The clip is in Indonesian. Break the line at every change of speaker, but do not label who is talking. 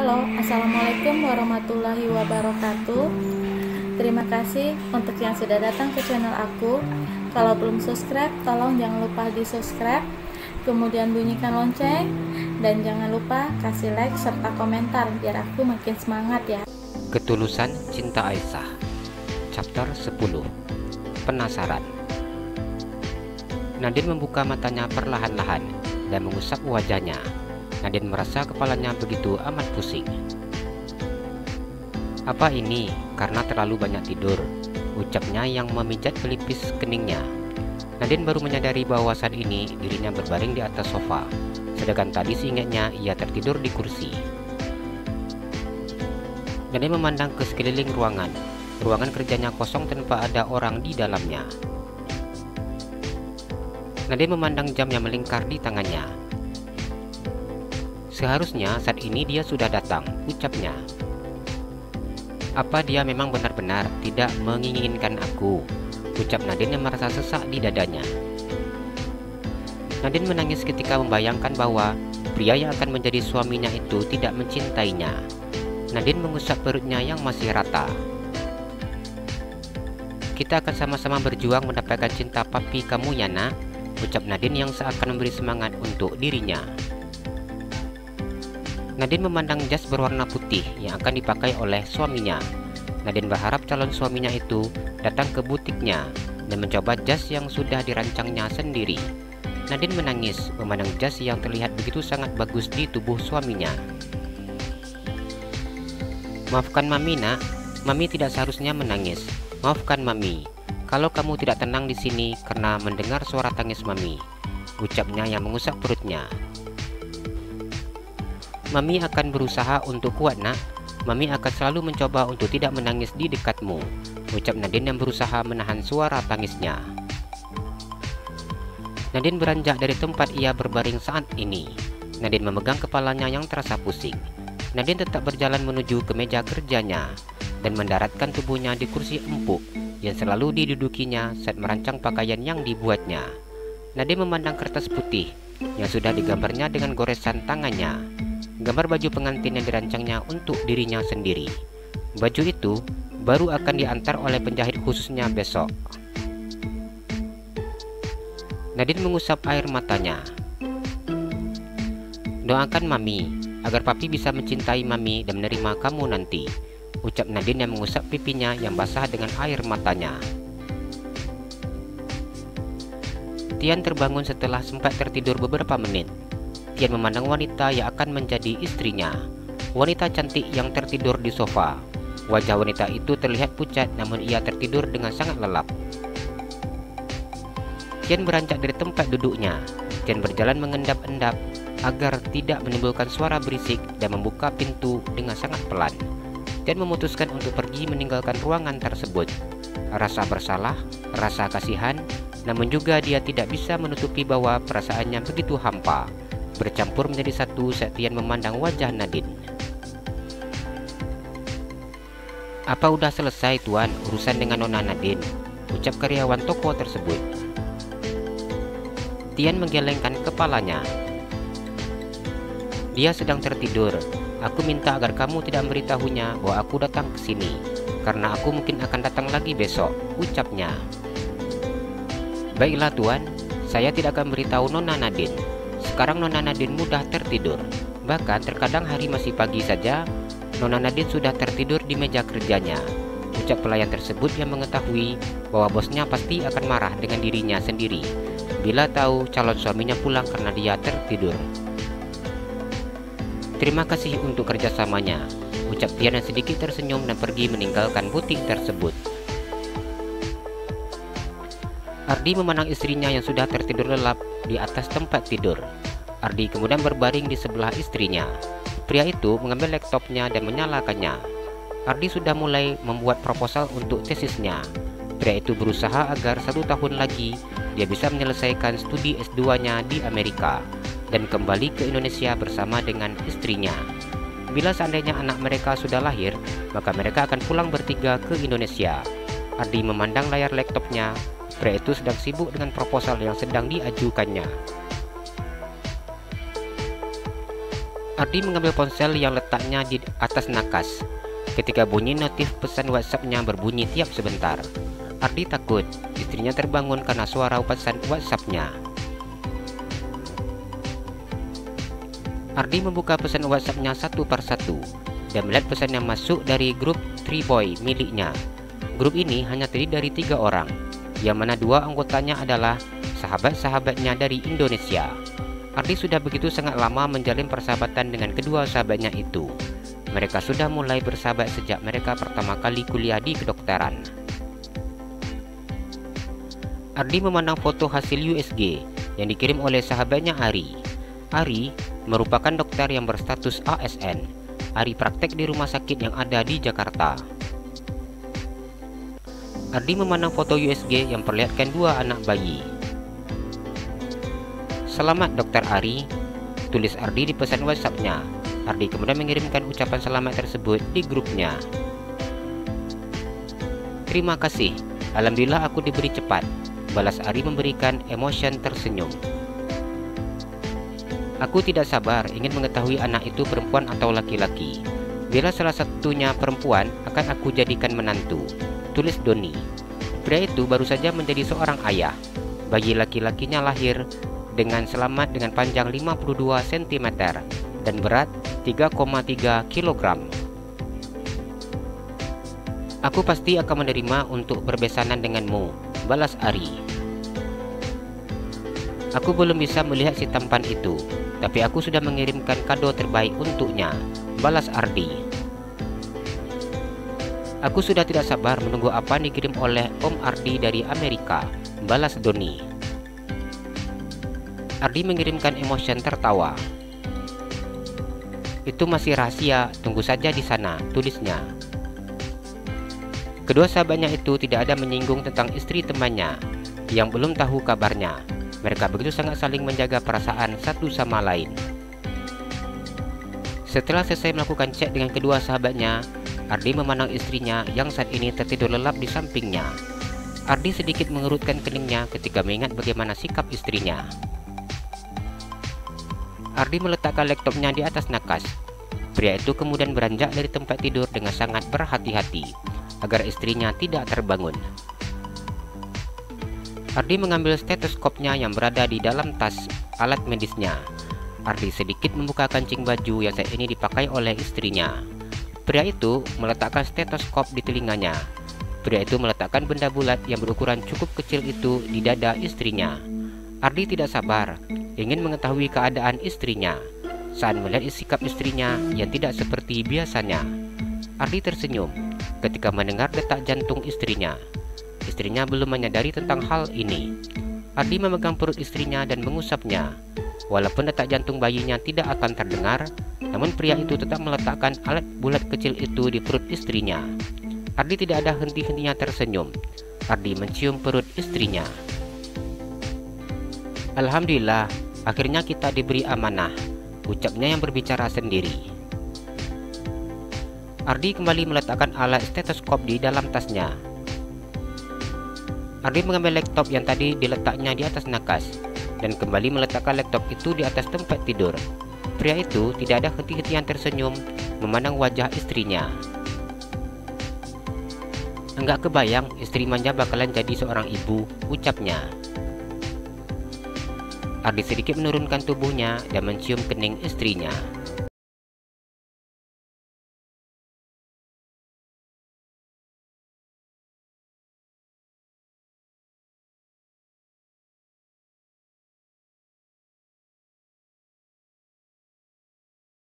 Halo, Assalamualaikum warahmatullahi wabarakatuh. Terima kasih untuk yang sudah datang ke channel aku. Kalau belum subscribe, tolong jangan lupa di subscribe, kemudian bunyikan lonceng, dan jangan lupa kasih like serta komentar biar aku makin semangat ya.
Ketulusan Cinta Aisyah, Chapter 10. Penasaran. Nadine membuka matanya perlahan-lahan dan mengusap wajahnya. Nadine merasa kepalanya begitu amat pusing. Apa ini karena terlalu banyak tidur? Ucapnya yang memijat pelipis keningnya. Nadine baru menyadari bahwa saat ini dirinya berbaring di atas sofa, sedangkan tadi seingatnya ia tertidur di kursi. Nadine memandang ke sekeliling ruangan. Ruangan kerjanya kosong tanpa ada orang di dalamnya. Nadine memandang jam yang melingkar di tangannya. Seharusnya saat ini dia sudah datang, ucapnya. Apa dia memang benar-benar tidak menginginkan aku? Ucap Nadine yang merasa sesak di dadanya. Nadine menangis ketika membayangkan bahwa pria yang akan menjadi suaminya itu tidak mencintainya. Nadine mengusap perutnya yang masih rata. Kita akan sama-sama berjuang mendapatkan cinta papi kamu ya nak, ucap Nadine yang seakan memberi semangat untuk dirinya. Nadine memandang jas berwarna putih yang akan dipakai oleh suaminya. Nadine berharap calon suaminya itu datang ke butiknya dan mencoba jas yang sudah dirancangnya sendiri. Nadine menangis memandang jas yang terlihat begitu sangat bagus di tubuh suaminya. Maafkan Mami nak, Mami tidak seharusnya menangis. Maafkan Mami, kalau kamu tidak tenang di sini karena mendengar suara tangis Mami, ucapnya yang mengusap perutnya. Mami akan berusaha untuk kuat nak. Mami akan selalu mencoba untuk tidak menangis di dekatmu, ucap Nadine yang berusaha menahan suara tangisnya. Nadine beranjak dari tempat ia berbaring saat ini. Nadine memegang kepalanya yang terasa pusing. Nadine tetap berjalan menuju ke meja kerjanya dan mendaratkan tubuhnya di kursi empuk yang selalu didudukinya saat merancang pakaian yang dibuatnya. Nadine memandang kertas putih yang sudah digambarnya dengan goresan tangannya, gambar baju pengantin yang dirancangnya untuk dirinya sendiri. Baju itu baru akan diantar oleh penjahit khususnya besok. Nadine mengusap air matanya. Doakan Mami agar Papi bisa mencintai Mami dan menerima kamu nanti, ucap Nadine yang mengusap pipinya yang basah dengan air matanya. Tian terbangun setelah sempat tertidur beberapa menit. Tian memandang wanita yang akan menjadi istrinya. Wanita cantik yang tertidur di sofa. Wajah wanita itu terlihat pucat namun ia tertidur dengan sangat lelap. Tian beranjak dari tempat duduknya. Tian berjalan mengendap-endap agar tidak menimbulkan suara berisik dan membuka pintu dengan sangat pelan. Tian memutuskan untuk pergi meninggalkan ruangan tersebut. Rasa bersalah, rasa kasihan, namun juga dia tidak bisa menutupi bahwa perasaannya begitu hampa, bercampur menjadi satu saat Tian memandang wajah Nadine. Apa udah selesai tuan urusan dengan Nona Nadine, ucap karyawan toko tersebut. Tian menggelengkan kepalanya. Dia sedang tertidur. Aku minta agar kamu tidak memberitahunya bahwa aku datang ke sini, karena aku mungkin akan datang lagi besok, ucapnya. Baiklah tuan, saya tidak akan beritahu Nona Nadine. Sekarang Nona Nadine mudah tertidur. Bahkan terkadang hari masih pagi saja, Nona Nadine sudah tertidur di meja kerjanya, ucap pelayan tersebut yang mengetahui bahwa bosnya pasti akan marah dengan dirinya sendiri bila tahu calon suaminya pulang karena dia tertidur. Terima kasih untuk kerjasamanya, ucap Tian yang sedikit tersenyum dan pergi meninggalkan butik tersebut. Ardi memandang istrinya yang sudah tertidur lelap di atas tempat tidur. Ardi kemudian berbaring di sebelah istrinya. Pria itu mengambil laptopnya dan menyalakannya. Ardi sudah mulai membuat proposal untuk tesisnya. Pria itu berusaha agar 1 tahun lagi dia bisa menyelesaikan studi S2-nya di Amerika dan kembali ke Indonesia bersama dengan istrinya. Bila seandainya anak mereka sudah lahir, maka mereka akan pulang bertiga ke Indonesia. Ardi memandang layar laptopnya. Pria itu sedang sibuk dengan proposal yang sedang diajukannya. Ardi mengambil ponsel yang letaknya di atas nakas. Ketika bunyi notif pesan WhatsApp-nya berbunyi tiap sebentar, Ardi takut istrinya terbangun karena suara pesan WhatsApp-nya. Ardi membuka pesan WhatsApp-nya satu persatu dan melihat pesan yang masuk dari grup Triboy miliknya. Grup ini hanya terdiri dari 3 orang, yang mana 2 anggotanya adalah sahabat-sahabatnya dari Indonesia. Ardi sudah begitu sangat lama menjalin persahabatan dengan kedua sahabatnya itu. Mereka sudah mulai bersahabat sejak mereka pertama kali kuliah di kedokteran. Ardi memandang foto hasil USG yang dikirim oleh sahabatnya Ari. Ari merupakan dokter yang berstatus ASN. Ari praktek di rumah sakit yang ada di Jakarta. Ardi memandang foto USG yang perlihatkan 2 anak bayi. "Selamat Dokter Ari," tulis Ardi di pesan WhatsApp-nya. Ardi kemudian mengirimkan ucapan selamat tersebut di grupnya. "Terima kasih, alhamdulillah aku diberi cepat," balas Ari memberikan emotion tersenyum. "Aku tidak sabar ingin mengetahui anak itu perempuan atau laki-laki. Bila salah satunya perempuan, akan aku jadikan menantu," tulis Doni. Pria itu baru saja menjadi seorang ayah. Bayi laki-lakinya lahir dengan selamat dengan panjang 52 cm dan berat 3,3 kg. "Aku pasti akan menerima untuk berbesanan denganmu," balas Ari. "Aku belum bisa melihat si tampan itu, tapi aku sudah mengirimkan kado terbaik untuknya," balas Ardi. "Aku sudah tidak sabar menunggu apa yang dikirim oleh Om Ardi dari Amerika," balas Doni. Ardi mengirimkan emotion tertawa. "Itu masih rahasia, tunggu saja di sana," tulisnya. Kedua sahabatnya itu tidak ada menyinggung tentang istri temannya yang belum tahu kabarnya. Mereka begitu sangat saling menjaga perasaan satu sama lain. Setelah selesai melakukan chat dengan kedua sahabatnya, Ardi memandang istrinya yang saat ini tertidur lelap di sampingnya. Ardi sedikit mengerutkan keningnya ketika mengingat bagaimana sikap istrinya. Ardi meletakkan laptopnya di atas nakas. Pria itu kemudian beranjak dari tempat tidur dengan sangat berhati-hati agar istrinya tidak terbangun. Ardi mengambil stetoskopnya yang berada di dalam tas alat medisnya. Ardi sedikit membuka kancing baju yang saat ini dipakai oleh istrinya. Pria itu meletakkan stetoskop di telinganya. Pria itu meletakkan benda bulat yang berukuran cukup kecil itu di dada istrinya. Ardi tidak sabar ingin mengetahui keadaan istrinya. Saat melihat sikap istrinya yang tidak seperti biasanya, Ardi tersenyum ketika mendengar detak jantung istrinya. Istrinya belum menyadari tentang hal ini. Ardi memegang perut istrinya dan mengusapnya. Walaupun detak jantung bayinya tidak akan terdengar, namun pria itu tetap meletakkan alat bulat kecil itu di perut istrinya. Ardi tidak ada henti-hentinya tersenyum. Ardi mencium perut istrinya. "Alhamdulillah, akhirnya kita diberi amanah," ucapnya yang berbicara sendiri. Ardi kembali meletakkan alat stetoskop di dalam tasnya. Ardi mengambil laptop yang tadi diletaknya di atas nakas dan kembali meletakkan laptop itu di atas tempat tidur. Pria itu tidak ada henti-hentian tersenyum memandang wajah istrinya. "Enggak kebayang istri manja bakalan jadi seorang ibu," ucapnya. Ardi sedikit menurunkan tubuhnya dan mencium kening istrinya.